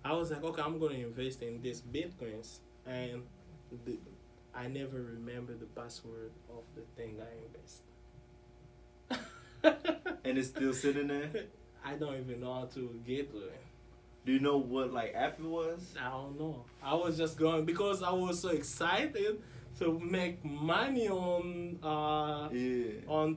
I was like, okay, I'm gonna invest in this bitcoins, and the, I never remember the password of the thing I invest. And it's still sitting there? I don't even know how to get to it. Do you know what like app it was? I don't know. I was just going because I was so excited to make money on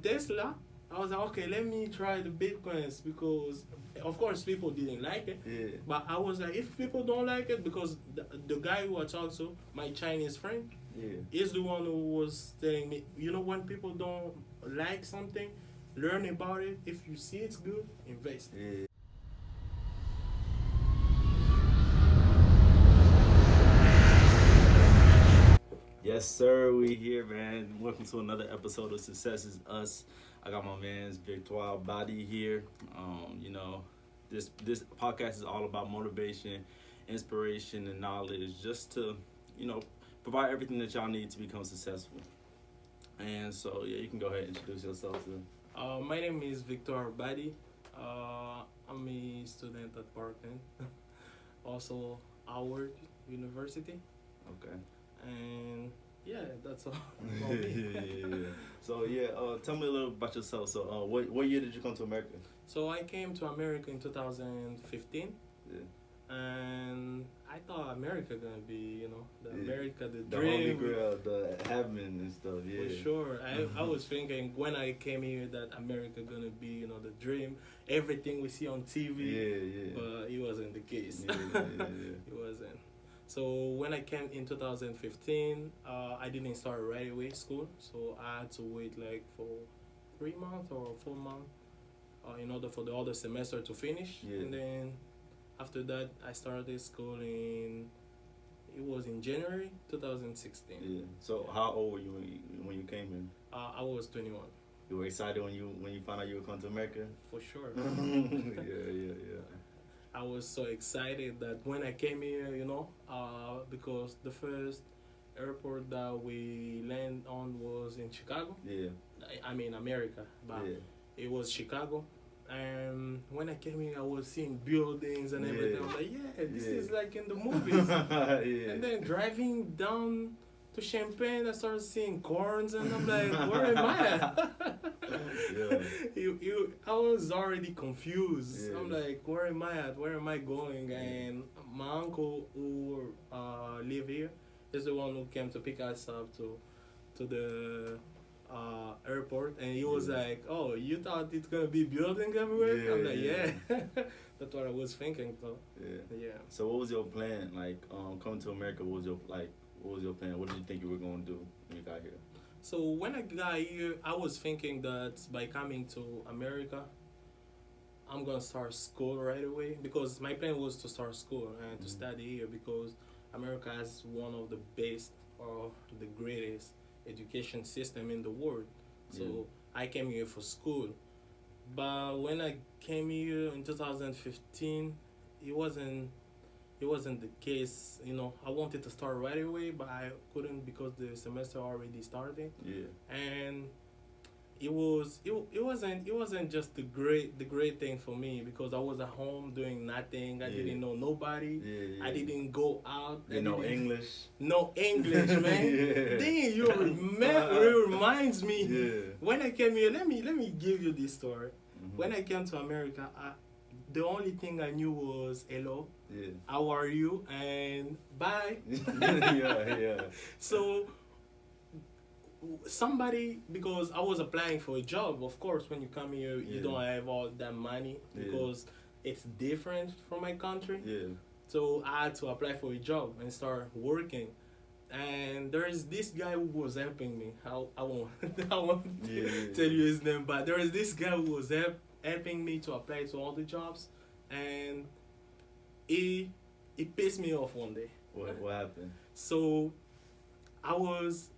Tesla. I was like, okay, let me try the bitcoins because, of course, people didn't like it. Yeah. But I was like, if people don't like it, because the guy who I talked to, my Chinese friend, is the one who was telling me, when people don't like something, learn about it. If you see it's good, invest. Yeah. Yes, sir. We here, man. Welcome to another episode of Success Is Us. I got my man's Vick Badi here. This podcast is all about motivation, inspiration, and knowledge, just to provide everything that y'all need to become successful. And so, yeah, you can go ahead and introduce yourself to. My name is Vick Badi. I'm a student at Parkland, also Howard University. Okay. And yeah, that's all. yeah. So tell me a little about yourself. So what year did you come to America? So I came to America in 2015. Yeah. And I thought America gonna be, America, the dream. The holy grail, the heaven and stuff, yeah. For sure. I was thinking when I came here that America gonna be, the dream. Everything we see on TV. Yeah. But it wasn't the case. Yeah. It wasn't. So when I came in 2015, I didn't start right away school. So I had to wait like for 3 months or 4 months in order for the other semester to finish. Yeah. And then after that, I started school in January 2016. Yeah. So how old were you when you came in? I was 21. You were excited when you found out you were coming to America? For sure. Yeah. I was so excited that when I came here, because the first airport that we landed on was in Chicago. Yeah. I mean America, but it was Chicago. And when I came here, I was seeing buildings and everything. I was like, this is like in the movies. Yeah. And then driving down to Champaign, I started seeing corns, and I'm like, where am I at? I was already confused. Yeah. I'm like, where am I at? Where am I going? And my uncle who live here is the one who came to pick us up to the airport, and he was like, oh, you thought it's gonna be building everywhere? I'm like, that's what I was thinking though. Yeah. So what was your plan? Like coming to America, what was your plan? What did you think you were gonna do when you got here? So when I got here, I was thinking that by coming to America, I'm gonna start school right away, because my plan was to start school and to study here, because America has one of the best or the greatest education system in the world. So I came here for school. But when I came here in 2015, it wasn't the case. I wanted to start right away, but I couldn't because the semester already started. Yeah. And it wasn't just the great thing for me, because I was at home doing nothing. I didn't know nobody. Yeah. I didn't go out. No English. No English, man. Dang, you reminds me. Yeah. When I came here, let me give you this story. When I came to America, the only thing I knew was hello. Yeah. How are you? And bye. Yeah. So somebody, because I was applying for a job, of course, when you come here, you don't have all that money, because it's different from my country. Yeah. So I had to apply for a job and start working. And there is this guy who was helping me. I won't tell you his name, but there is this guy who was helping me to apply to all the jobs, and he pissed me off one day. What happened? So I was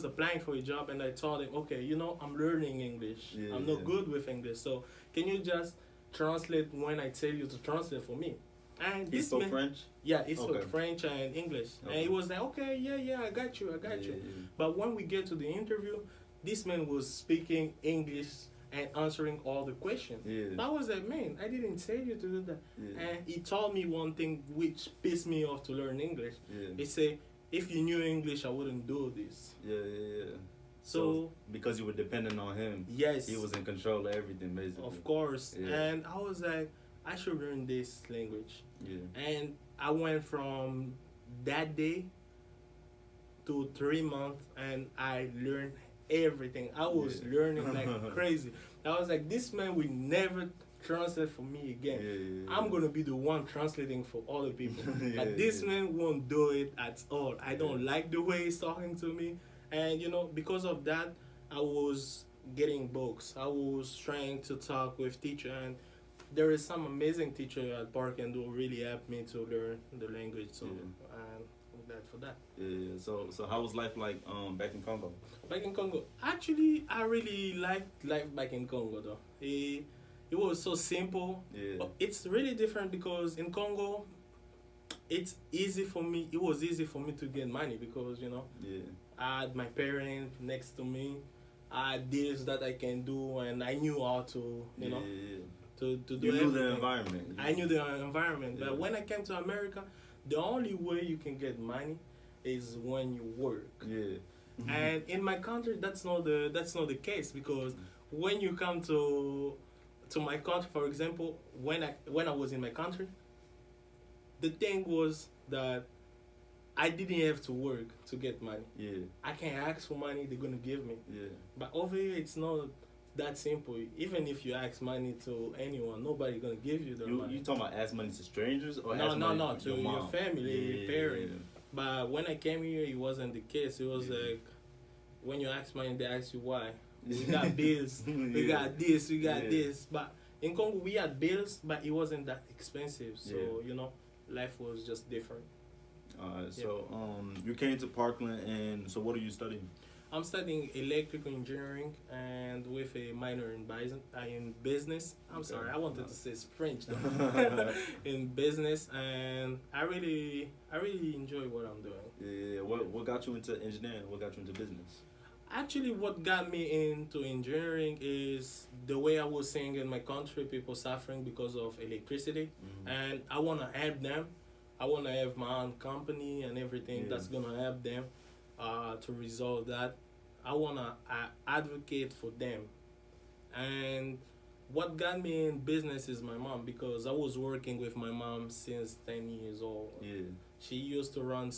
applying for a job, and I told him, okay, I'm learning English. I'm not good with English, so can you just translate when I tell you to translate for me? And he spoke French? Yeah, he spoke French and English. Okay. And he was like, okay, yeah, I got you. Yeah. But when we get to the interview, this man was speaking English and answering all the questions. Yeah. I was like, man, I didn't tell you to do that. Yeah. And he told me one thing which pissed me off to learn English. Yeah. He said, if you knew English, I wouldn't do this. Yeah. So because you were dependent on him, yes, he was in control of everything, basically. of course. Yeah. And I was like, I should learn this language. Yeah. And I went from that day to 3 months, and I learned everything. I was learning like crazy. I was like, this man will never translate for me again. Yeah. I'm gonna be the one translating for other people. But this man won't do it at all. I don't like the way he's talking to me, and because of that, I was getting books. I was trying to talk with teacher, and there is some amazing teacher at Parkland who really helped me to learn the language. So and that for that. Yeah. So how was life like back in Congo? Back in Congo, actually, I really liked life back in Congo though. It was so simple. Yeah. But it's really different because in Congo, it's easy for me. It was easy for me to get money because Yeah. I had my parents next to me. I had deals that I can do, and I knew how to to do You knew everything. the environment. I knew the environment, Yeah. but when I came to America, the only way you can get money is when you work. Yeah. And in my country, that's not the case because when you come to my country, for example, when I was in my country, the thing was that I didn't have to work to get money. Yeah. I can ask for money; they're gonna give me. Yeah. But over here, it's not that simple. Even if you ask money to anyone, nobody gonna give you their money. You talking about ask money to strangers or No, ask money to to your mom? your family, your parents. Yeah. But when I came here, it wasn't the case. It was like when you ask money, they ask you why. We got bills. We got this. We got this. But in Congo, we had bills, but it wasn't that expensive. So life was just different. So you came to Parkland, and so what are you studying? I'm studying electrical engineering and with a minor in business. I'm sorry, I wanted to say French though. In business, and I really enjoy what I'm doing. Yeah. What got you into engineering? What got you into business? Actually, what got me into engineering is the way I was seeing in my country, people suffering because of electricity, and I want to help them. I want to have my own company and everything that's going to help them to resolve that. I want to advocate for them. And what got me in business is my mom, because I was working with my mom since 10 years old. Yeah. She used to run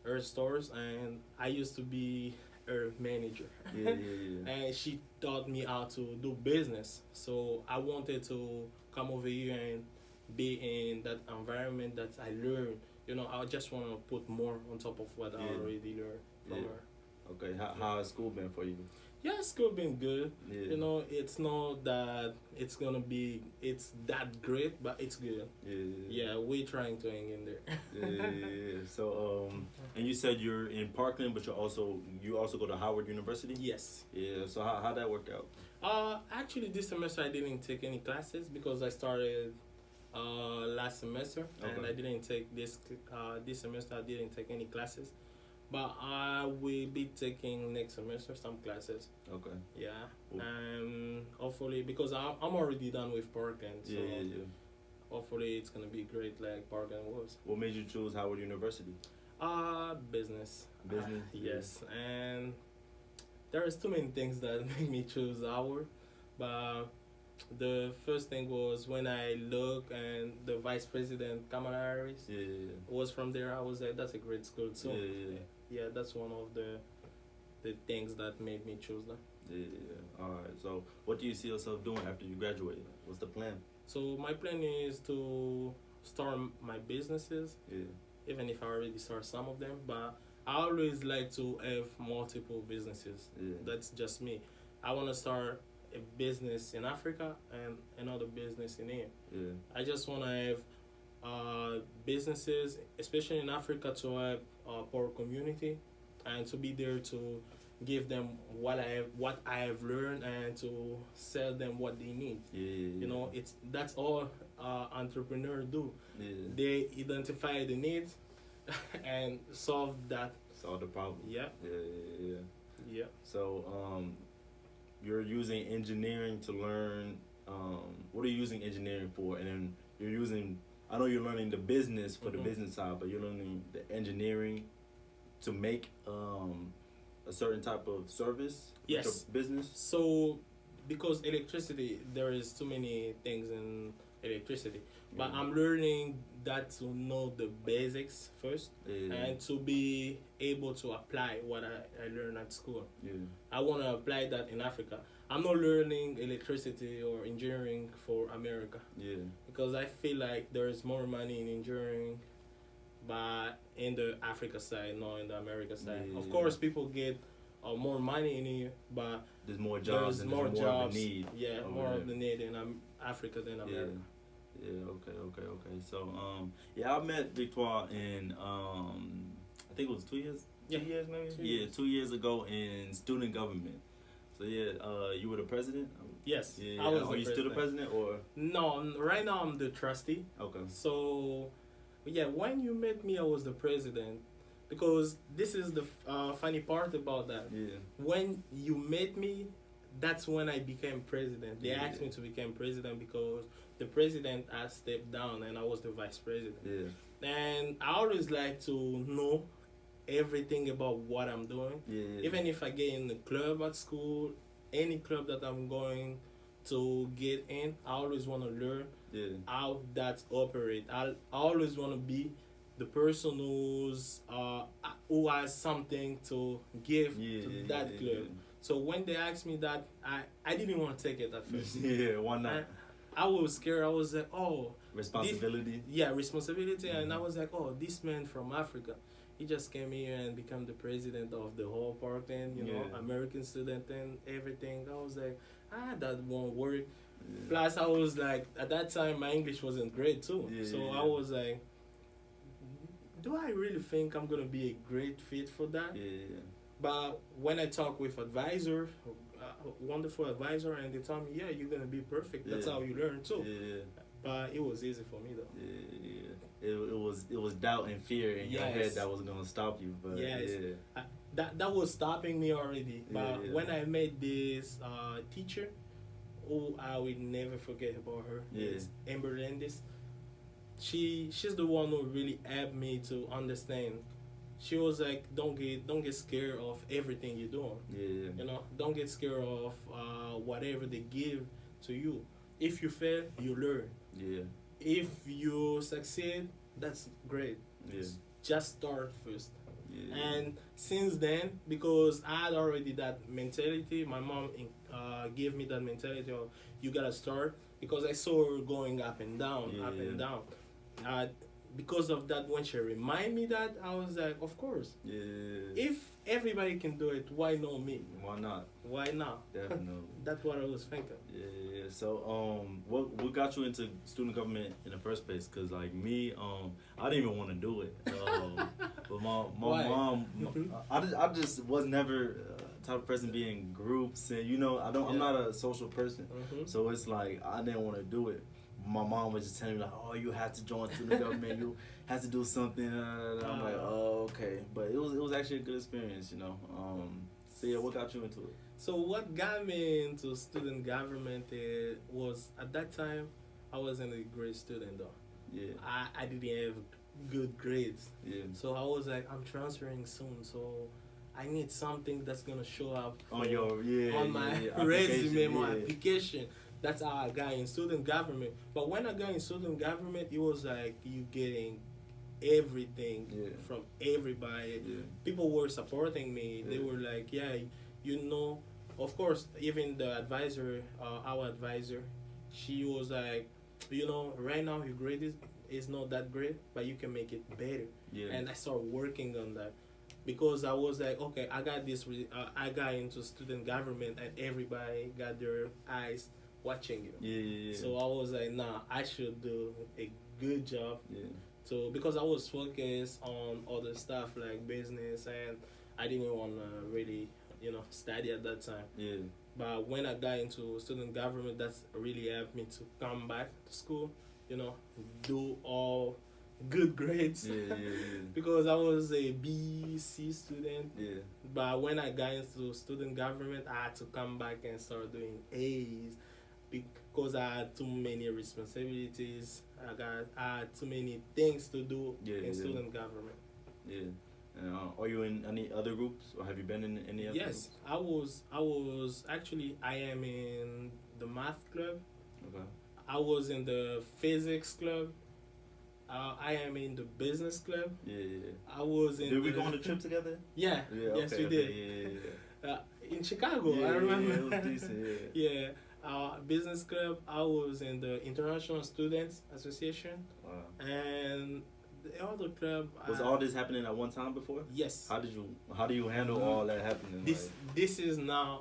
her stores, and I used to be her manager. Yeah. And she taught me how to do business. So I wanted to come over here and be in that environment that I learned. I just want to put more on top of what I already learned from her. Okay, how has school been for you? Yeah, school been good. Yeah. It's not that it's that great, but it's good. Yeah, we're trying to hang in there. Yeah. So and you said you're in Parkland, but you also go to Howard University? Yes. Yeah. So how'd that work out? Actually, this semester I didn't take any classes because I started last semester, and I didn't take this semester. I didn't take any classes, but I will be taking next semester some classes. Okay. Yeah, Cool. and hopefully, because I'm already done with Parkland, so hopefully it's gonna be great like Parkland was. What made you choose Howard University? Business. Business. Yes, and there's too many things that make me choose Howard, but the first thing was when I look and the Vice President Kamala Harris was from there. I was like, that's a great school too. Yeah, that's one of the things that made me choose that. All right. So what do you see yourself doing after you graduate? What's the plan? So my plan is to start my businesses. Even if I already start some of them, but I always like to have multiple businesses. That's just me. I want to start a business in Africa and another business in here. I just want to have businesses, especially in Africa, to help poor community and to be there to give them what I have learned and to sell them what they need. That's all entrepreneurs do. They identify the needs and solve the problem. Yeah. So you're using engineering to learn. What are you using engineering for? And then you're using. I know you're learning the business for the business side, but you're learning the engineering to make a certain type of service. Yes. Like a business. So, because electricity, there is too many things in electricity, but I'm learning that to know the basics first and to be able to apply what I learned at school. I want to apply that in Africa. I'm not learning electricity or engineering for America. Because I feel like there is more money in engineering, but in the Africa side, not in the America side. Of course, people get more money in here, but there's more jobs. There's more jobs. Of the need. More of the need in Africa than America. Okay. So, I met Victoire in, I think it was 2 years? 2 years maybe? 2 years ago in student government. So, you were the president? Yes. I was Are you still the president or? No, right now I'm the trustee. Okay. So, when you met me, I was the president. Because this is the funny part about that. When you met me, that's when I became president. They asked me to become president because the president had stepped down and I was the vice president. And I always like to know everything about what I'm doing. Even if I get in the club at school, any club that I'm going to get in, I always want to learn how that operates. I always want to be the person who has something to give to that club. So when they asked me that, I didn't want to take it at first. Why not? I was scared. I was like, responsibility. Responsibility. And I was like, this man from Africa, he just came here and became the president of the whole part and American student and everything. I was like, that won't work. Plus, I was like, at that time, my English wasn't great too. I was like, do I really think I'm gonna be a great fit for that? But when I talk with advisor, wonderful advisor, and they tell me, you're gonna be perfect. That's how you learn too. But it was easy for me though. It was doubt and fear in your head that was gonna stop you. But that was stopping me already. But when I met this teacher, I will never forget about her. It's Amber Landis. She's the one who really helped me to understand. She was like, don't get scared of everything you're doing. Don't get scared of whatever they give to you. If you fail, you learn. If you succeed, that's great. Just start first. And since then, because I had already that mentality, my mom gave me that mentality of you gotta start, because I saw her going up and down. Because of that, when she reminded me that, I was like, of course. If everybody can do it, why not me? Why not? Why not? Definitely. That's what I was thinking. So, what got you into student government in the first place? Cause like me, I didn't even want to do it. But my mom, I just was never type of person be in groups, and I'm not a social person. So it's like I didn't want to do it. My mom was just telling me like, you have to join student government. You have to do something. I'm like, okay. But it was actually a good experience, So what got you into it? So what got me into student government was, at that time, I wasn't a great student though. I didn't have good grades. So I was like, I'm transferring soon, so I need something that's gonna show up on my resume, my application. That's how I got in student government. But when I got in student government, it was like you getting everything from everybody. People were supporting me. They were like, of course, even the advisor, our advisor, she was like, right now your grade is not that great, but you can make it better. And I started working on that. Because I was like, okay, I got this. I got into student government, and everybody got their eyes watching you. So I was like, I should do a good job. So because I was focused on other stuff like business, and I didn't want to really, study at that time. But when I got into student government, that's really helped me to come back to school, do all good grades. Yeah, yeah, Because I was a B.C. student. yeah. But when I got into student government, I had to come back and start doing A's because I had too many responsibilities. I had too many things to do Yeah, in yeah. student government. Yeah. Are you in any other groups, or have you been in any other Yes, I was actually I am in the math club. groups? Okay. I was in the physics club. I am in the business club. Yeah, yeah. I was in. Did we go on a trip together? Yeah. Yeah. Yes, Okay, we okay, did. Yeah, yeah, In Chicago, yeah. I Yeah, remember. yeah, it was decent. Yeah. Yeah. Business club. I was in the International Students Association, Wow. and the other club. Was all this happening at one time before? Yes. How do you handle all that happening? This is now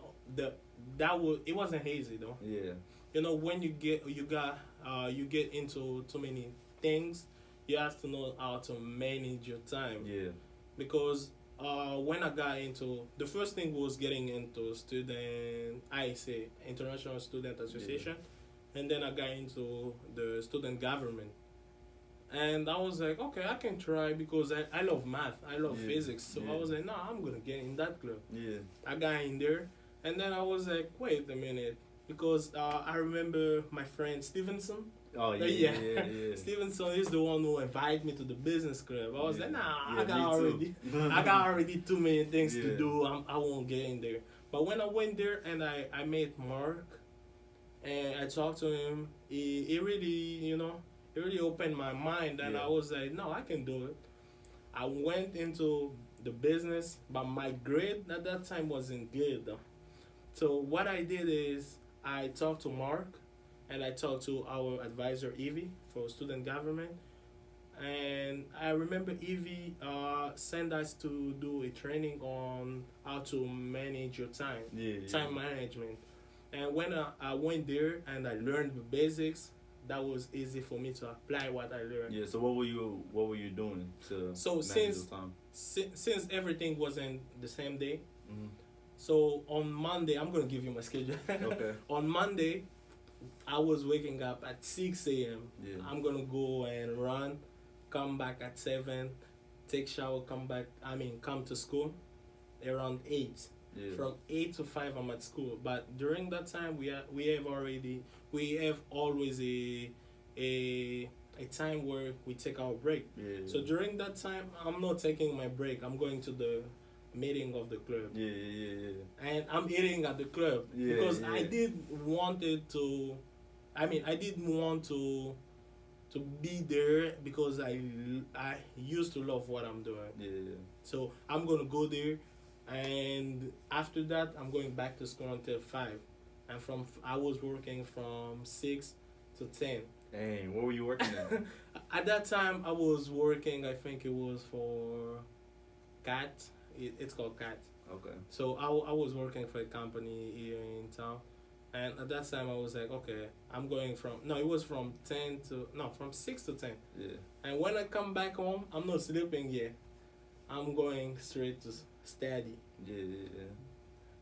it wasn't hazy though. Yeah. You know, when you get into too many things, you have to know how to manage your time. Yeah. Because when I got into the first thing was getting into International Student Association, and then I got into the student government, and I was like, okay, I can try because I love math, I love physics, so I was like, no, I'm gonna get in that club. Yeah. I got in there, and then I was like, wait a minute, because I remember my friend Stevenson. Oh yeah. Yeah. Yeah. Stevenson is the one who invited me to the business club. I was like, nah, Yeah, I got me already, too. I got already too many things to Yeah. do. I won't get in there. But when I went there and I met Mark, and I talked to him, he really, it really opened my mind, and I was like, no, I can do it. I went into the business, but my grade at that time wasn't good. So what I did is I talked to Mark, and I talked to our advisor Evie for student government, and I remember Evie sent us to do a training on how to manage your time, time management. And when I went there and I learned the basics, that was easy for me to apply what I learned. Yeah. So what were you doing to manage your time? Since everything wasn't the same day, Mm-hmm. so on Monday, I'm gonna give you my schedule. Okay. On Monday, I was waking up at 6 a.m. Yeah. I'm gonna go and run, come back at 7, take shower, come to school around 8. Yeah. From 8 to 5, I'm at school. But during that time, we have always a time where we take our break. Yeah. So during that time, I'm not taking my break. I'm going to the meeting of the club. Yeah. And I'm eating at the club because I did want to be there because I used to love what I'm doing. Yeah. So I'm gonna go there, and after that I'm going back to school until 5, and I was working from 6 to 10. Dang, what were you working at? At that time I was working. I think it was for Cat. It's called Cat. Okay. So I was working for a company here in town, and at that time I was like, okay, I'm going from 6 to 10. Yeah. And when I come back home, I'm not sleeping yet. I'm going straight to study. Yeah.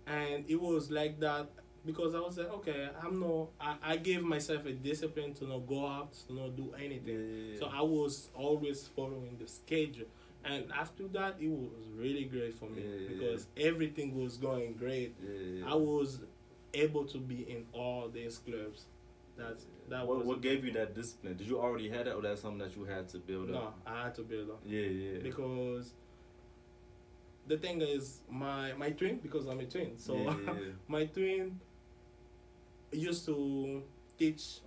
And it was like that because I was like, okay, I gave myself a discipline to not go out, to not do anything. Yeah. So I was always following the schedule. And after that, it was really great for me because everything was going great. Yeah. I was able to be in all these clubs. What gave you that discipline? Did you already have that, or that's something that you had to build up? No, I had to build up. Yeah. Because the thing is, my twin, because I'm a twin, so my twin used to teach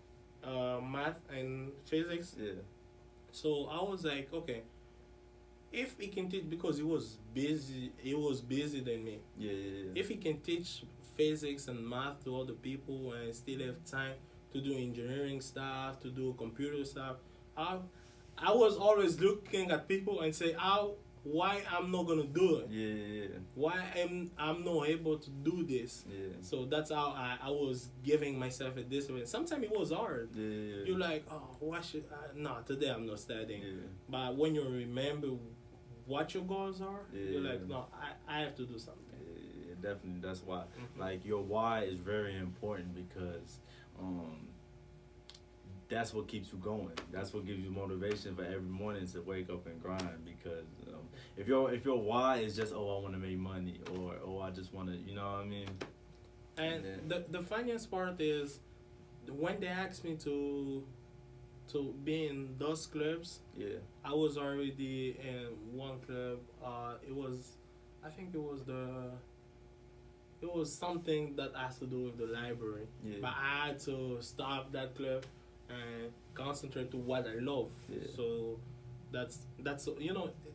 math and physics. Yeah. So I was like, okay, if he can teach, because he was busy than me. Yeah. If he can teach physics and math to other people and still have time to do engineering stuff, to do computer stuff, I was always looking at people and say, why I'm not gonna do it? Yeah. Why I'm not able to do this? Yeah. So that's how I was giving myself a discipline. Sometimes it was hard. Yeah. You're like, oh, why should I? No, today I'm not studying. Yeah. But when you remember what your goals are, you're Yeah. like, no, I have to do something. Yeah, definitely. That's why, Mhm. like, your why is very important because that's what keeps you going. That's what gives you motivation for every morning to wake up and grind. Because if your why is just, oh, I want to make money, or oh, I just want to, you know what I mean. And the funniest part is when they asked me to be in those clubs. Yeah. I was already in one club. It was, I think it was something that has to do with the library. Yeah. But I had to stop that club and concentrate to what I love. Yeah. So that's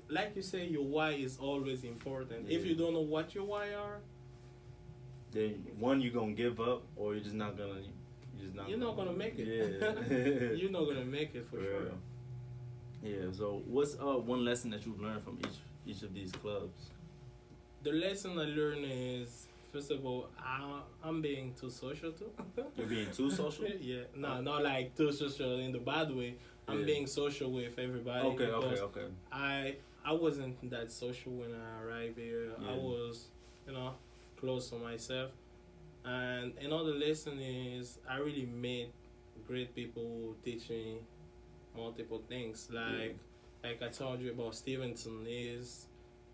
like you say, your why is always important. Yeah. If you don't know what your why are, then one, you're gonna give up, or you're just not gonna. You're not gonna make it. Yeah. You're not gonna make it for sure. Yeah. So what's one lesson that you've learned from each of these clubs? The lesson I learned is, first of all, I'm being too social too. You're being too social? Yeah. No, not like too social in the bad way. I'm being social with everybody. Okay. I wasn't that social when I arrived here. Yeah. I was, close to myself. And another lesson is I really met great people who teach me multiple things. Like I told you about Stevenson, is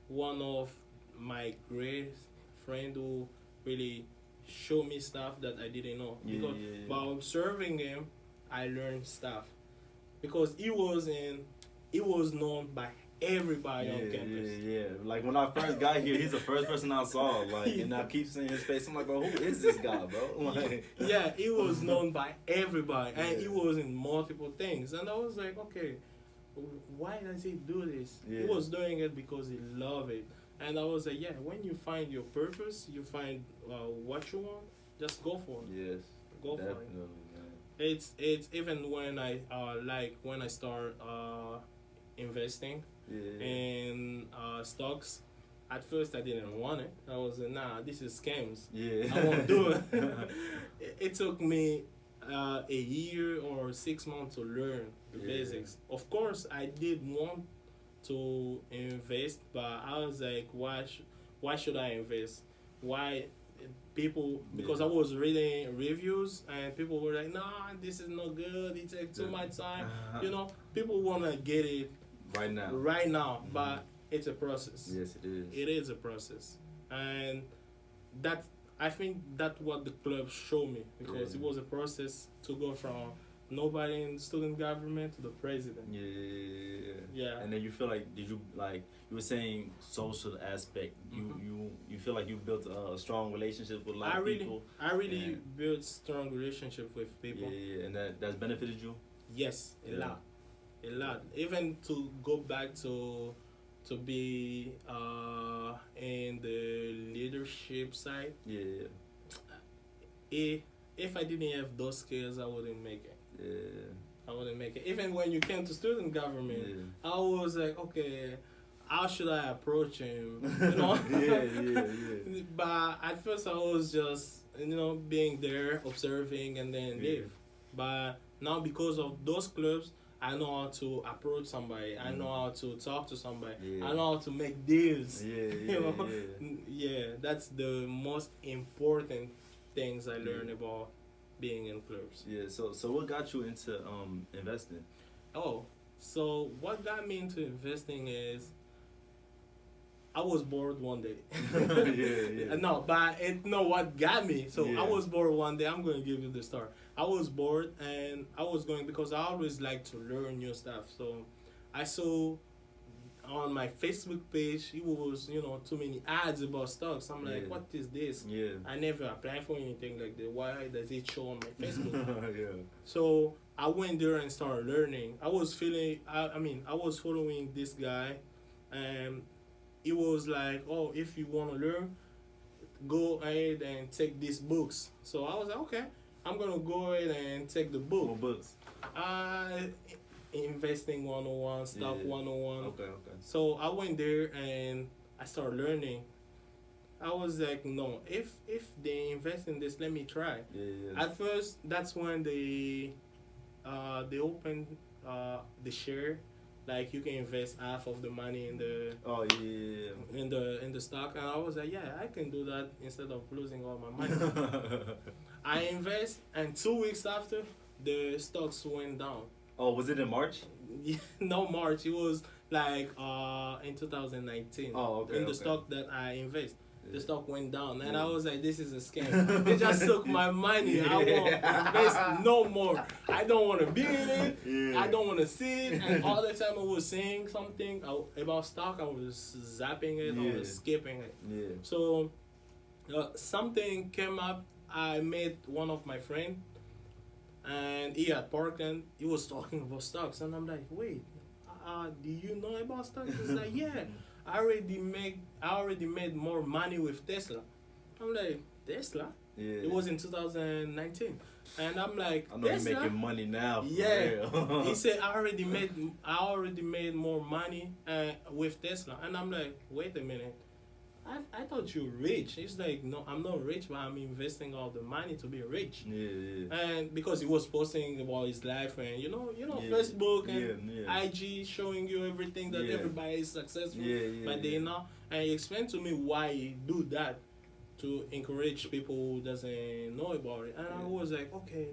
one of my great friend who really showed me stuff that I didn't know. Because by observing him, I learned stuff. Because he was known by everybody on campus. Yeah. Like when I first got here, he's the first person I saw. And I keep seeing his face. I'm like, bro, who is this guy, bro? Yeah, he was known by everybody, and he was in multiple things. And I was like, okay, why does he do this? Yeah. He was doing it because he loved it. And I was like, yeah, when you find your purpose, you find what you want, just go for it. Yes, go definitely, for it. Man. It's even when I start investing in stocks. At first, I didn't want it. I was like, nah, this is scams. Yeah. I won't do it. It took me a year or 6 months to learn the basics. Of course, I did want to invest, but I was like, why should I invest? Why people? Because I was reading reviews and people were like, nah, this is not good. It takes too much time. People wanna get it right now. Mm-hmm. But it's a process. Yes, it is. It is a process, and I think that's what the club showed me, because it was a process to go from nobody in student government to the president. Yeah. And then you feel like, you were saying social aspect. You feel like you built a strong relationship with a lot of people. I really built strong relationship with people. Yeah, and that's benefited you. Yes, a lot. Even to go back to be in the leadership side. Yeah. If I didn't have those skills, I wouldn't make it. Yeah. I wouldn't make it. Even when you came to student government, I was like, okay, how should I approach him? Yeah. But at first, I was just being there, observing, and then leave. But now, because of those clubs, I know how to approach somebody. I know how to talk to somebody. I know how to make deals. That's the most important things I learned about being in clubs. Yeah. So what got you into investing? So what got me into investing is I was bored one day. No, but what got me. So I was bored one day. I'm going to give you the story. I was bored, and I was going, because I always like to learn new stuff. So I saw on my Facebook page, it was, too many ads about stocks. I'm like, what is this? I never applied for anything like that. Why does it show on my Facebook? So I went there and started learning. I was following this guy, and it was like, oh, if you want to learn, go ahead and take these books. So I was like, okay, I'm going to go ahead and take the book. What books? Investing 101, Stock 101. Okay. So I went there and I started learning. I was like, no, if they invest in this, let me try. At first, that's when they opened the share. Like, you can invest half of the money in the in the stock, and I was like, yeah, I can do that instead of losing all my money. I invest, and 2 weeks after, the stocks went down. Oh, was it in March? No, March. It was like in 2019. Oh, okay. In the okay. stock that I invest. The Yeah. stock went down, and Yeah. I was like, "This is a scam. They just took my money. I won't invest no more. I don't want to be in it. Yeah. I don't want to see it." And all the time I was saying something about stock, I was zapping it, I was skipping it. Yeah. So something came up. I met one of my friend, and he at Parkland. He was talking about stocks, and I'm like, "Wait, do you know about stocks?" He's like, "Yeah. I already made more money with Tesla." I'm like, "Tesla?" Yeah. It was in 2019, and I'm like, I know "Tesla?" you're making money now. For Yeah. real. He said, I already made more money with Tesla," and I'm like, "Wait a minute. I thought you were rich." He's like, "No, I'm not rich, but I'm investing all the money to be rich." Yeah. And because he was posting about his life, and you know, Yeah. Facebook and Yeah. IG showing you everything that Yeah. everybody is successful, Yeah. but they know. And he explained to me why he do that, to encourage people who doesn't know about it. And I was like, okay,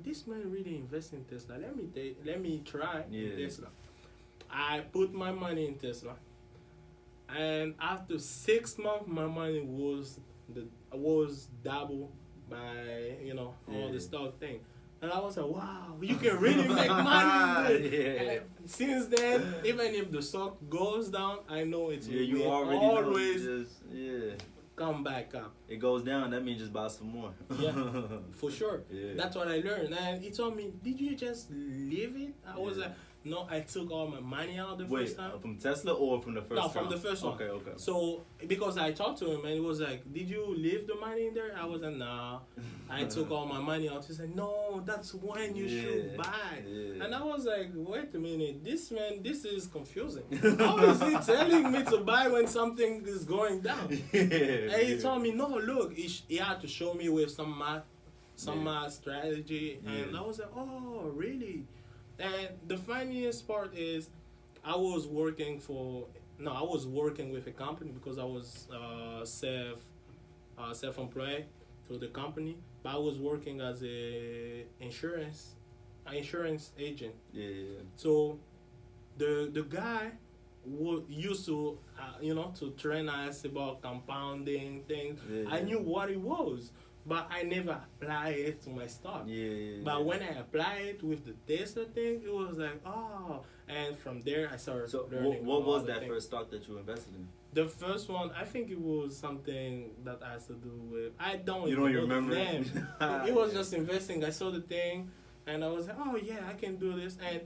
this man really invests in Tesla. Let me try Yeah. Tesla. I put my money in Tesla, and after 6 months, my money was double by all the stock thing. And I was like, wow, you can really make money. Yeah. And since then, even if the stock goes down, I know it's Yeah, you will already always know. Yeah. come back up. It goes down, that means just buy some more. Yeah, for sure. Yeah. That's what I learned. And he told me, did you just leave it? I was Yeah. like, no, I took all my money out the Wait, first time. from Tesla or from the first No, from round? the first one. Okay. So, because I talked to him and he was like, did you leave the money in there? I was like, nah, I took all my money out. He said, no, that's when you should buy. Yeah. And I was like, wait a minute, this is confusing. How is he telling me to buy when something is going down? And he told me, no, look, he had to show me with some math strategy. And I was like, oh, really? And the funniest part is, I was working with a company because I was self-employed through the company, but I was working as a insurance agent. Yeah. So the guy used to to train us about compounding things. Yeah. I knew what it was, but I never applied it to my stock. Yeah. But when I applied it with the Tesla thing, it was like, oh. And from there, I started So learning. what was all the that things. first stock that you invested in? The first one, I think it was something that has to do with, I don't You even don't know remember the it? name. It was just investing. I saw the thing, and I was like, oh yeah, I can do this. And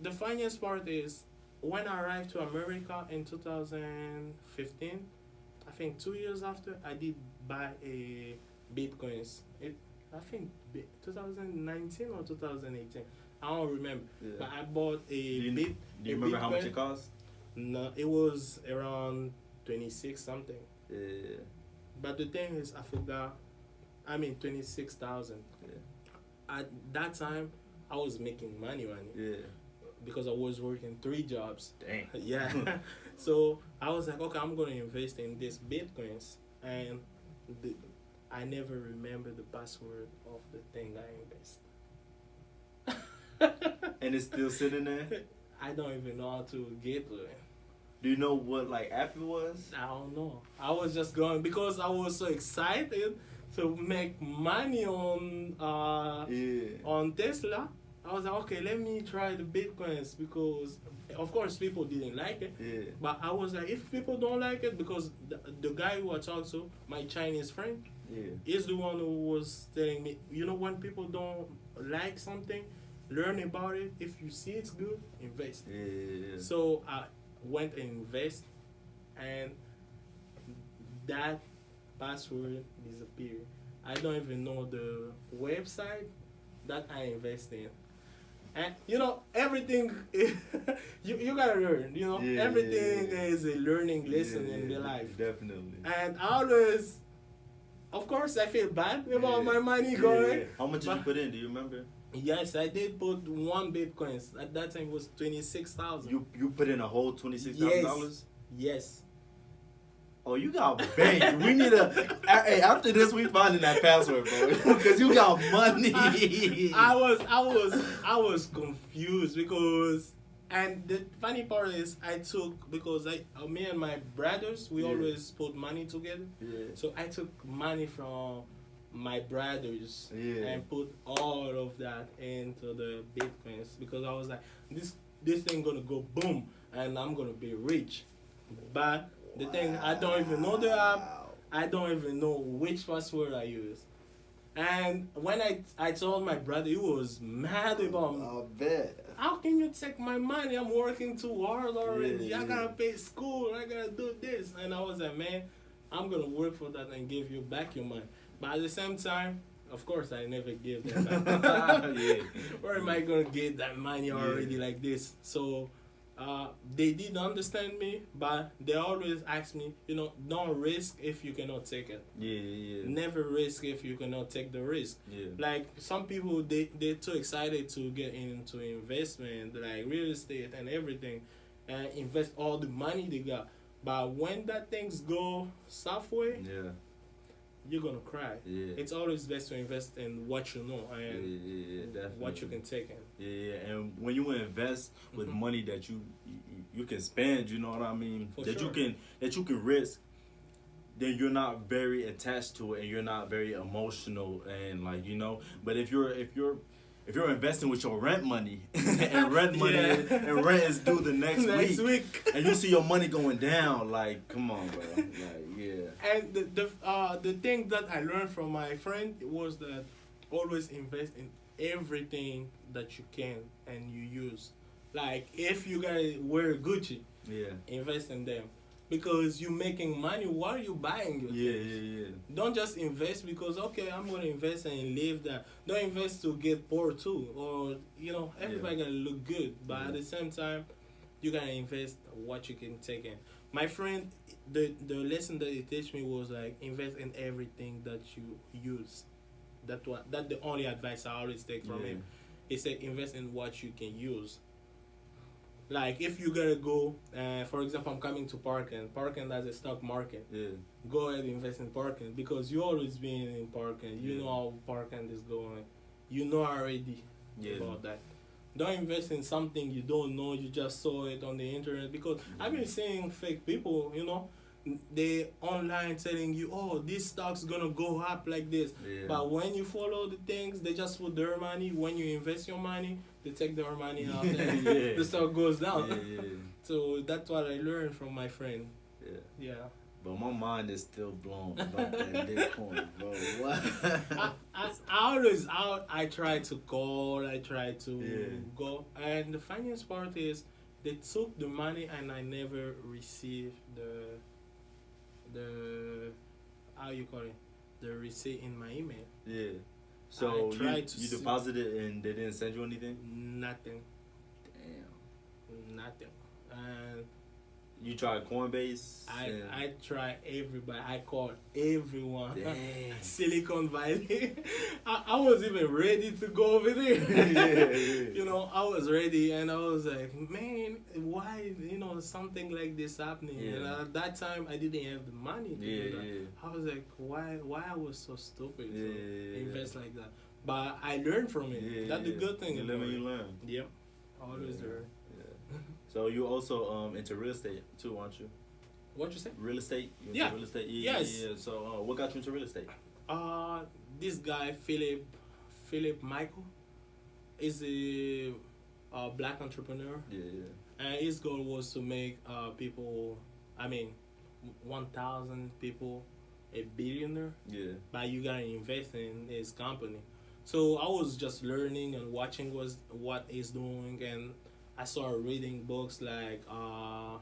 the funniest part is, when I arrived to America in 2015, I think 2 years after, I did buy a Bitcoins. I think 2019 or 2018. I don't remember. Yeah. But I bought Do you remember how much it cost? No, it was around 26 something. Yeah. But the thing is, I forgot. 26,000. Yeah. At that time, I was making money Yeah. because I was working 3 jobs. Dang. Yeah. So I was like, okay, I'm gonna invest in this Bitcoins, and I never remember the password of the thing I invest. And it's still sitting there? I don't even know how to get to it. Do you know what app it was? I don't know. I was just going because I was so excited to make money on on Tesla. I was like, okay, let me try the Bitcoins, because of course people didn't like it. Yeah. But I was like, if people don't like it, because the guy who I talked to, my Chinese friend, is the one who was telling me, when people don't like something, learn about it. If you see it's good, invest. Yeah. So I went and invest, and that password disappeared. I don't even know the website that I invest in. And everything you gotta learn. Everything is a learning lesson in the life. Definitely. And I always, of course, I feel bad about my money going. Yeah. How much did you put in? Do you remember? Yes, I did put 1 Bitcoin. At that time, it was 26,000. You put in a whole $26,000? Yes. Oh, you got bank. We need a. Hey, after this, we finding that password, bro, because you got money. I was confused because, and the funny part is I took because me and my brothers we always put money together. Yeah. So I took money from my brothers and put all of that into the bitcoins because I was like, this thing gonna go boom and I'm gonna be rich, but. The thing, I don't even know the app. I don't even know which password I use. And when I told my brother, he was mad about me. I bet. How can you take my money? I'm working too hard already. Yeah, I gotta pay school. I gotta do this. And I was like, man, I'm gonna work for that and give you back your money. But at the same time, of course, I never give them back. Where am I gonna get that money already like this? So. They did understand me, but they always ask me, don't risk if you cannot take it. Yeah. Never risk if you cannot take the risk. Yeah. Like some people, they're too excited to get into investment, like real estate and everything, and invest all the money they got. But when that things go halfway, you're gonna cry. Yeah. It's always best to invest in what you know and what you can take in. Yeah, and when you invest with money that you can spend, you know what I mean? You can risk, then you're not very attached to it and you're not very emotional and But if you're investing with your rent money and rent is due the next week and you see your money going down, like come on, bro. And the thing that I learned from my friend was that always invest in everything that you can and you use. Like if you guys wear Gucci, invest in them. Because you're making money while you're buying your things. Don't just invest because I'm gonna invest and live that. Don't invest to get poor too, or everybody gotta look good. But at the same time, you gotta invest what you can take in. My friend, the lesson that he teach me was like invest in everything that you use. That's the only advice I always take from him. He said invest in what you can use. Like if you gotta go, for example, I'm coming to parking as a stock market. Go ahead and invest in parking because you always been in parking. You know how parking is going. You know already about that. Don't invest in something you don't know. You just saw it on the internet because I've been seeing fake people. They online telling you, oh, this stock's gonna go up like this. But when you follow the things, they just put their money. When you invest your money, they take their money out and the stock goes down. So that's what I learned from my friend. Yeah. But my mind is still blown about that Bitcoin, bro. What? I try to call, I try to go. And the funniest part is they took the money and I never received the how you call it, the receipt in my email. So you deposited and they didn't send you anything? Nothing. Damn. Nothing. And you tried Coinbase? I tried everybody. I called everyone. Damn. Silicon Valley. I was even ready to go over there. I was ready and I was like, man, why, something like this happening? And at that time, I didn't have the money to do that. I was like, why I was so stupid to invest like that? But I learned from it. That's the good thing. You live and you learn. Yep. Always learn. So you also into real estate too, aren't you? What you say? Real estate? You into real estate? Yes. Yeah. So what got you into real estate? This guy Philip Michael is a black entrepreneur. And his goal was to make 1,000 people a billionaire. But you gotta invest in his company. So I was just learning and watching what he's doing, and I started reading books like I'm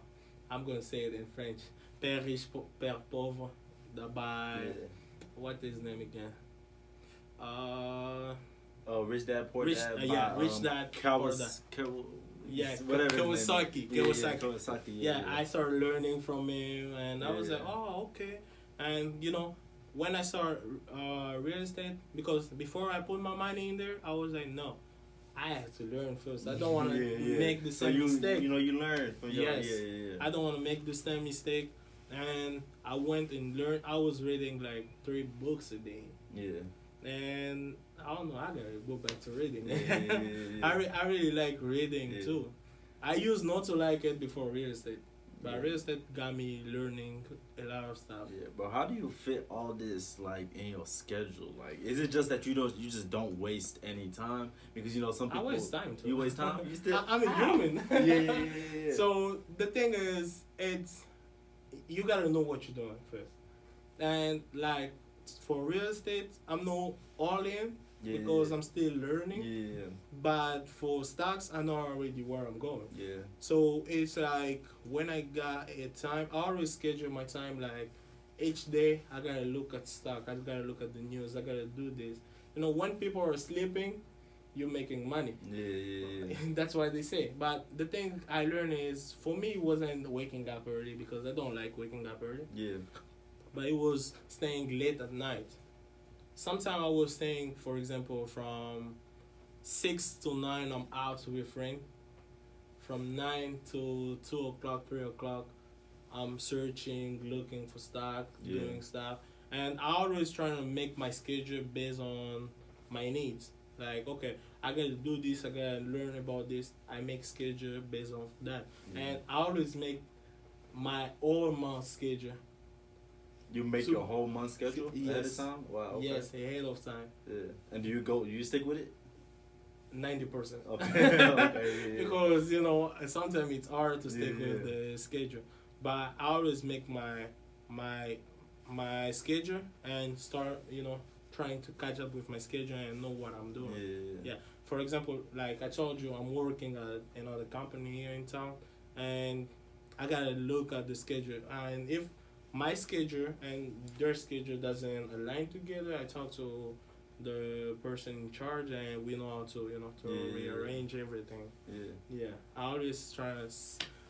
gonna say it in French, Père riche, Père pauvre, by what is his name again? Rich Dad Poor Dad. Rich Dad Poor Dad. Kawasaki. I started learning from him, and I was like, oh, okay. And when I started real estate, because before I put my money in there, I was like, no. I have to learn first. I don't want to make the same mistake. You learn from your I don't want to make the same mistake and I went and learned. I was reading like 3 books a day, Yeah. and I don't know. I gotta go back to reading. Yeah. I really like reading Yeah. too. I used not to like it before real estate, but Yeah. real estate got me learning a lot of stuff. Yeah, but how do you fit all this like in your schedule? Like, is it just that you just don't waste any time? Because you know some I people waste time too. You waste time. You still. I'm a How? human. Yeah. So the thing is, it's you gotta know what you're doing first, and like for real estate, I'm not all in Yeah, because I'm still learning. Yeah. But for stocks, I know already where I'm going. Yeah. So it's like when I got a time, I always schedule my time like each day. I gotta look at stock. I gotta look at the news. I gotta do this. You know, when people are sleeping, you're making money. Yeah. That's why they say. But the thing I learned is, for me, it wasn't waking up early because I don't like waking up early. Yeah. But it was staying late at night. Sometimes I was staying, for example, from 6 to 9, I'm out with friends. From 9 to 2 o'clock, 3 o'clock, I'm searching, looking for stock, Yeah. doing stuff. And I always trying to make my schedule based on my needs. Like, okay, I gotta do this, I gotta learn about this. I make schedule based on that. Yeah. And I always make my whole month schedule. You make So- your whole month schedule ahead of Yes. time. Wow. Okay. Yes, ahead of time. Yeah. And do you stick with it? 90%. Okay. Okay. Yeah. Because, you know, sometimes it's hard to stick Yeah. with the schedule. But I always make my schedule and start, you know, trying to catch up with my schedule and know what I'm doing. Yeah. Yeah. For example, like I told you, I'm working at another company here in town, and I gotta look at the schedule. And if my schedule and their schedule doesn't align together, I talk to the person in charge, and we know how to, you know, to Yeah. rearrange everything. Yeah. Yeah, I always try to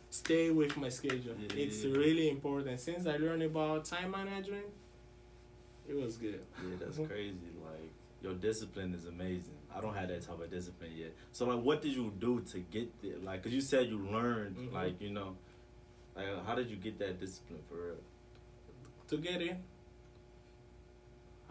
stay with my schedule. Yeah. It's really important. Since I learned about time management, it was good. Yeah, that's crazy. Like, your discipline is amazing. I don't have that type of discipline yet. So, like, what did you do to get there? Like, cause you said you learned, Mhm. like, you know, like, how did you get that discipline for real? To get it,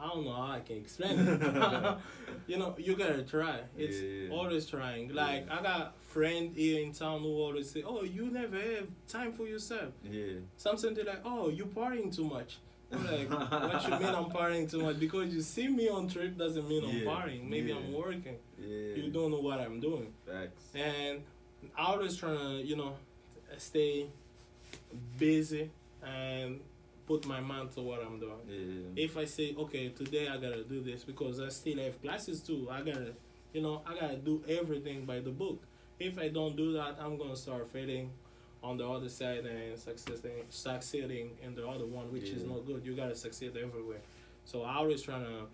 I don't know how I can explain it. You know, you gotta try. It's Yeah. always trying. Like, Yeah. I got friends here in town who always say, "Oh, you never have time for yourself." Yeah. Sometimes they're like, "Oh, you partying too much." I'm like, "What you mean I'm partying too much? Because you see me on trip doesn't mean I'm Yeah. partying. Maybe I'm Yeah. working. Yeah. You don't know what I'm doing." Facts. And I always trying to, you know, stay busy and put my mind to what I'm doing. Yeah. If I say, okay, today I gotta do this because I still have classes too, I gotta, you know, I gotta do everything by the book. If I don't do that, I'm gonna start failing on the other side and succeeding in the other one, which is Yeah. not good. You gotta succeed everywhere. So I always trying to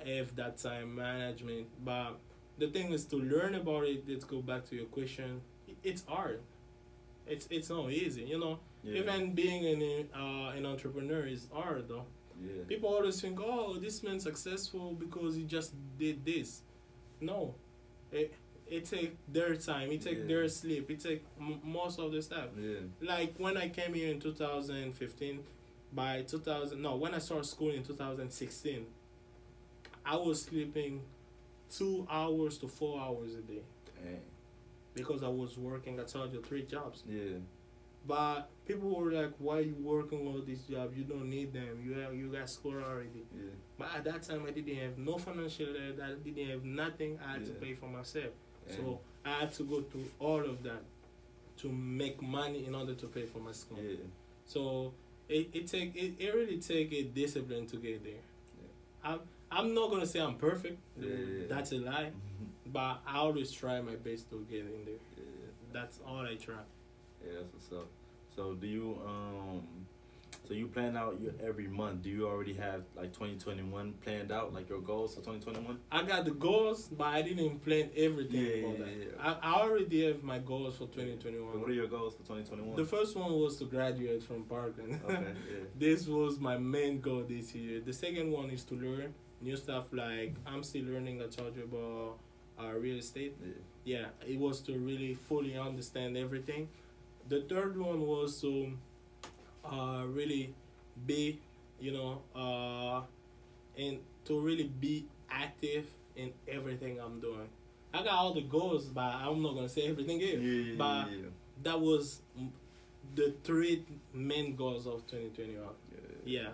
have that time management. But the thing is to learn about it. Let's go back to your question. It's hard. It's not easy, you know. Yeah. Even being an entrepreneur is hard though. Yeah. People always think, oh, this man's successful because he just did this. No, it take their time, it take Yeah. their sleep, it take most of the stuff. Yeah. Like when I came here in 2015, by 2000, no, when I started school in 2016, I was sleeping 2 hours to 4 hours a day Dang. because I was working. I told you 3 jobs. Yeah. But people were like, "Why you working all these jobs? You don't need them. You got school already." Yeah. But at that time, I didn't have no financial aid. I didn't have nothing. I had to Yeah. pay for myself. Dang. So I had to go through all of that to make money in order to pay for my school. Yeah. So it really take a discipline to get there. I'm not gonna say I'm perfect. Yeah. That's a lie. But I always try my best to get in there. Yeah. That's all I try. Yeah, that's what's up. So do you so you plan out your every month? Do you already have like 2021 planned out, like your goals for 2021? I got the goals, but I didn't plan everything Yeah, for yeah, that. yeah. I already have my goals for 2021. What are your goals for 2021? The first one was to graduate from Parkland. Okay, yeah. This was my main goal this year. The second one is to learn new stuff. Like I'm still learning. I told you about real estate. Yeah. Yeah, it was to really fully understand everything. The third one was to really be, you know, and to really be active in everything I'm doing. I got all the goals, but I'm not gonna say everything here. But that was the three main goals of 2021. Yeah,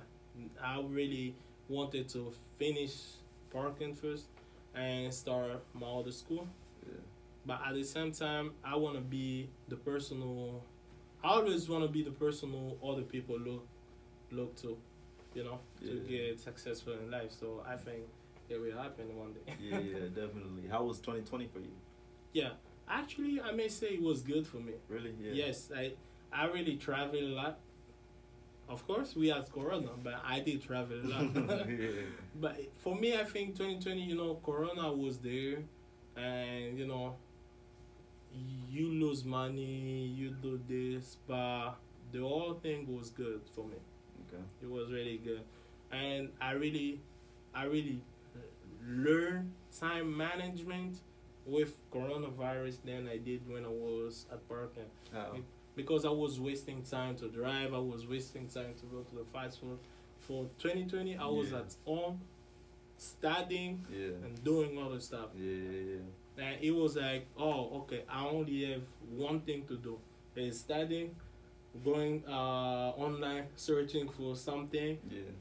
I really wanted to finish parking first and start my other school. Yeah. But at the same time, I want to be the person who I always want to be the person who other people look to, you know, to get successful in life. So I think it will happen one day. Yeah, definitely. How was 2020 for you? Yeah, actually, I may say it was good for me. Really? Yeah. Yes, I really traveled a lot. Of course, we had Corona, but I did travel a lot. Yeah. But for me, I think 2020, you know, Corona was there, and you know, you lose money, you do this, but the whole thing was good for me. Okay. It was really good, and I really learned time management with coronavirus than I did when I was at parking. How? Because I was wasting time to drive, I was wasting time to go to the fast food. For 2020, I was at home studying and doing other stuff. And it was like, oh, okay, I only have one thing to do. It's studying, going online, searching for something,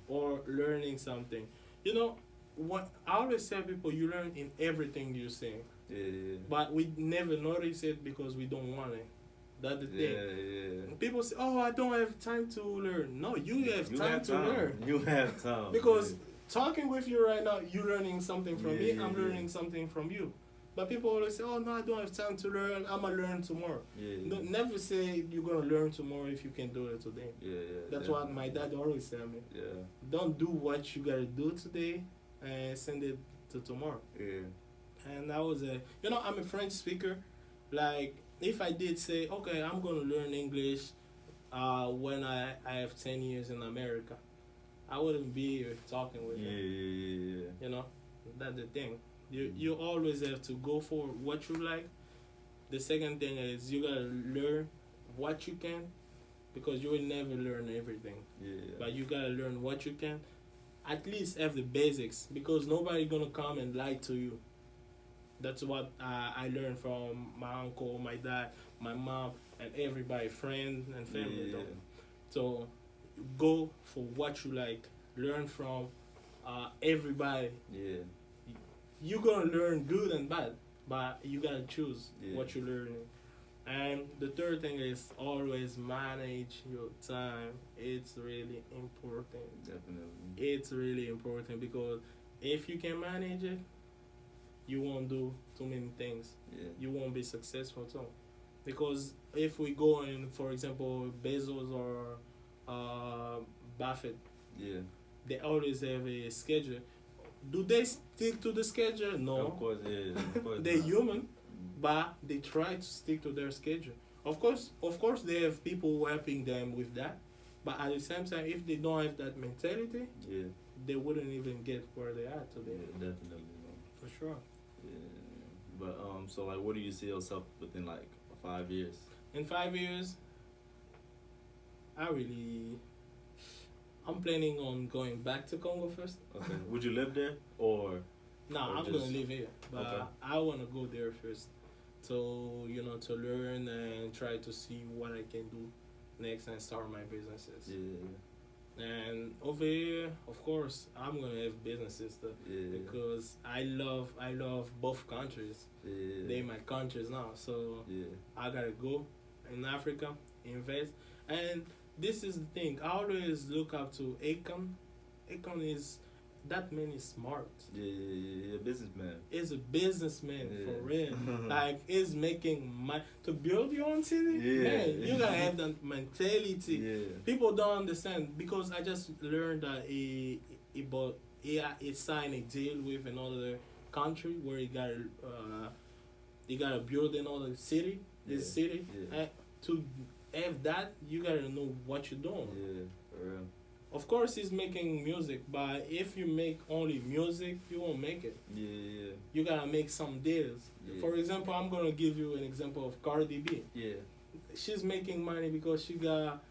or learning something. You know, what I always tell people, you learn in everything you say. But we never notice it because we don't want it. That's the thing. People say, oh, I don't have time to learn. No, you have time to learn. You have time. Because talking with you right now, you're learning something from me, I'm learning something from you. But people always say, oh, no, I don't have time to learn. I'm going to learn tomorrow. Don't never say you're going to learn tomorrow if you can do it today. That's what my dad always tell me. Don't do what you got to do today and send it to tomorrow. And that was you know, I'm a French speaker. Like, if I did say, okay, I'm going to learn English when I have 10 years in America, I wouldn't be here talking with you. You know, that's the thing. You always have to go for what you like. The second thing is you gotta learn what you can, because you will never learn everything. But you gotta learn what you can. At least have the basics, because nobody gonna come and lie to you. That's what I learned from my uncle, my dad, my mom, and everybody, friends and family. So go for what you like. Learn from everybody. You're gonna learn good and bad, but you gotta choose what you're learning. And the third thing is always manage your time. It's really important. Definitely. It's really important, because if you can manage it, you won't do too many things. You won't be successful too. Because if we go in, for example, Bezos or Buffett, they always have a schedule. Do they stick to the schedule? No. Of course, Of course they're human, but they try to stick to their schedule. Of course, they have people helping them with that. But at the same time, if they don't have that mentality, they wouldn't even get where they are today. Definitely. For sure. But so like, what do you see yourself within like 5 years? In 5 years, I'm planning on going back to Congo first. Okay. Would you live there or? No, I'm gonna live here, but I want to go there first, to to learn and try to see what I can do next and start my businesses. And over here, of course, I'm gonna have businesses though, because I love both countries. They're my countries now, so I gotta go in Africa, invest. And this is the thing, I always look up to Akon. Akon is, that man is smart. Businessman. He's a businessman for real. Like, he's making money to build your own city. Man, you gotta have that mentality. People don't understand, because I just learned that he signed a deal with another country where he gotta build another city. And to have that, you gotta know what you're doing. For real. Of course, he's making music, but if you make only music, you won't make it. You gotta make some deals. For example, I'm gonna give you an example of Cardi B. She's making money because she got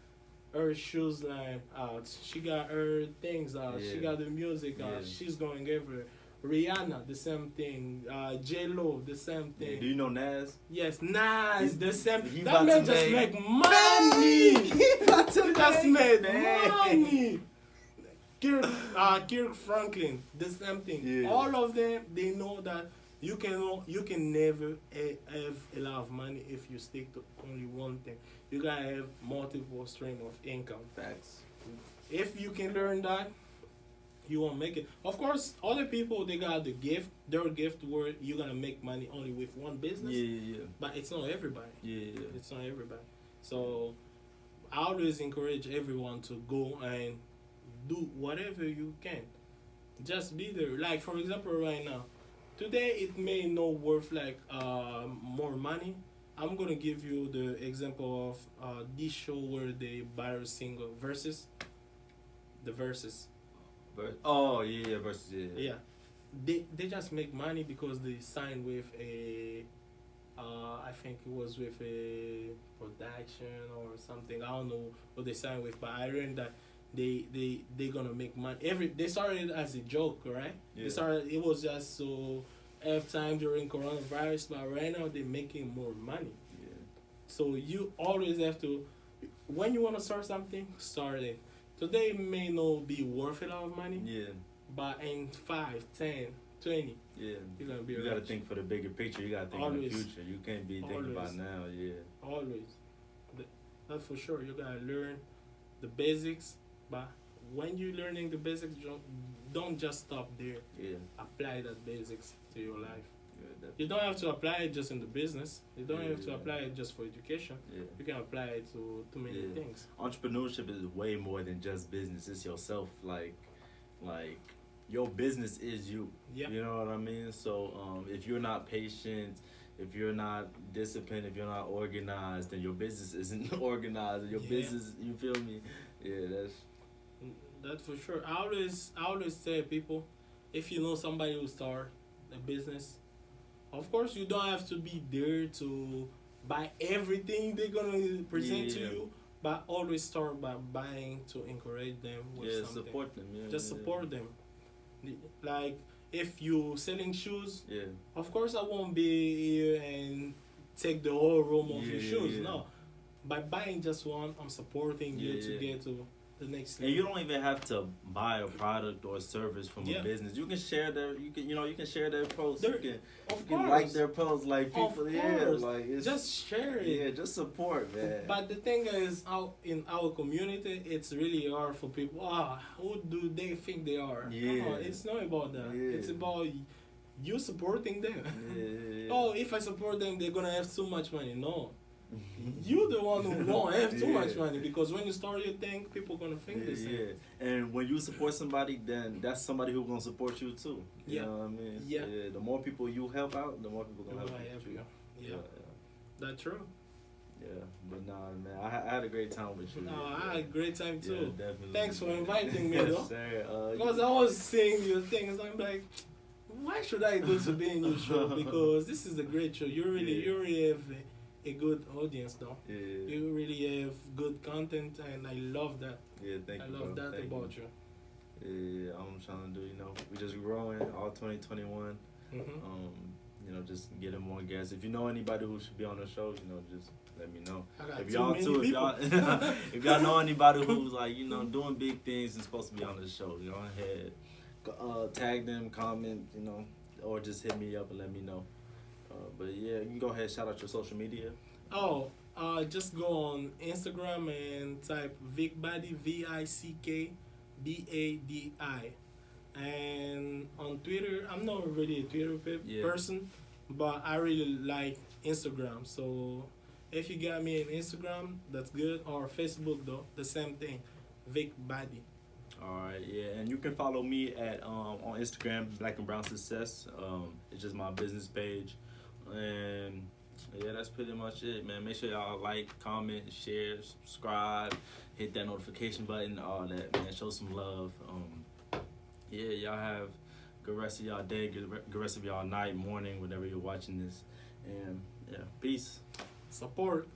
her shoes line out. She got her things out. She Yeah. got the music out. Yeah. She's going everywhere. Rihanna, the same thing. J Lo, the same Yeah. thing. Do you know Nas? Yes, nice, the same. He That about man to just make make money. He about to He just make made money. Kirk Franklin, the same thing. Yeah. All of them, they know that you can never have a lot of money if you stick to only one thing. You gotta have multiple stream of income. Facts. If you can learn that, you won't make it. Of course, other people they got the gift, their gift where you're gonna make money only with one business. Yeah. But it's not everybody. Yeah. It's not everybody. So I always encourage everyone to go and do whatever you can. Just be there. Like for example, right now, today it may not worth like more money. I'm gonna give you the example of this show where they battle single versus the verses. Oh yeah, versus yeah. Yeah, they just make money because they signed with a I think it was with a production or something. I don't know what they signed with, but I learned that they gonna make money. They started as a joke, right? Yeah. They started it was just so have time during coronavirus, but right now they're making more money. Yeah. So you always have to, when you want to start something, start it. Today may not be worth a lot of money, Yeah. but in 5, 10, 20, Yeah. you're gonna be You gotta rich. think for the bigger picture. You gotta think in Always. the future. You can't be thinking about Always. now. Yeah. Always. That's for sure. You gotta learn the basics, but when you're learning the basics, don't just stop there. Yeah. Apply that basics to your life. Yeah. You don't have to apply it just in the business. You don't have to Yeah. apply it just for education. Yeah. You can apply it to many Yeah. things. Entrepreneurship is way more than just business. It's yourself. Like your business is you. Yeah. You know what I mean? So if you're not patient, if you're not disciplined, if you're not organized, then your business isn't organized. Your Yeah. business, you feel me? Yeah, That's for sure. I always tell people, if you know somebody who start a business, of course you don't have to be there to buy everything they're gonna present to Yeah. you, but always start by buying to encourage them with yeah, something. support them. Yeah, Just yeah. support them. Like if you selling shoes, Yeah, of course I won't be here and take the whole room of your Yeah, shoes. yeah. No, by buying just one, I'm supporting you Yeah, to yeah. get to the next and you don't even have to buy a product or a service from Yeah. a business. You can share their, you can share their posts. There- You Of can course, like their posts, like people. Of Yeah, course. like it's just share it. yeah, just support, man. But the thing is, in our community, it's really hard for people. Who do they think they are? Yeah. No, it's not about that. Yeah. It's about you supporting them. Yeah. Oh, if I support them, they're gonna have too much money. No, you the one who won't have too much Yeah. money because when you start your thing, people gonna think the same. Yeah, and when you support somebody, then that's somebody who's gonna support you too. You Yeah. know what I mean? Yeah. The more people you help out, the more people gonna People help gonna help you. you. Yeah, that's true. Yeah. But nah, man, I had a great time with you. No, I had a great time Yeah, too. definitely. Thanks for inviting me, Yes, though. sir. Because I was seeing your things, I'm like, why should I go to be in your show? Because this is a great show. You really have a good audience, though. Yeah. You really have good content, and I love that. Yeah, thank I you. love bro. that Thank about you. Yeah, I'm trying to do, we just growing all 2021. Mm-hmm. Just getting more guests. If you know anybody who should be on the show, just let me know. I got If too y'all many too, people. if y'all know anybody who's like, doing big things and supposed to be on the show, go ahead, tag them, comment, or just hit me up and let me know. But yeah, you can go ahead, shout out your social media. Oh, just go on Instagram and type Vick Badi, VickBadi. And on Twitter, I'm not really a Twitter person, but I really like Instagram. So if you got me on Instagram, that's good. Or Facebook, though, the same thing, Vick Badi. Alright, yeah, and you can follow me at on Instagram, Black and Brown Success. It's just my business page. And yeah, that's pretty much it, man. Make sure y'all like, comment, share, subscribe, hit that notification button, all that, man. Show some love. Yeah, y'all have good rest of y'all day, good rest of y'all night, morning, whenever you're watching this. And yeah, peace. Support.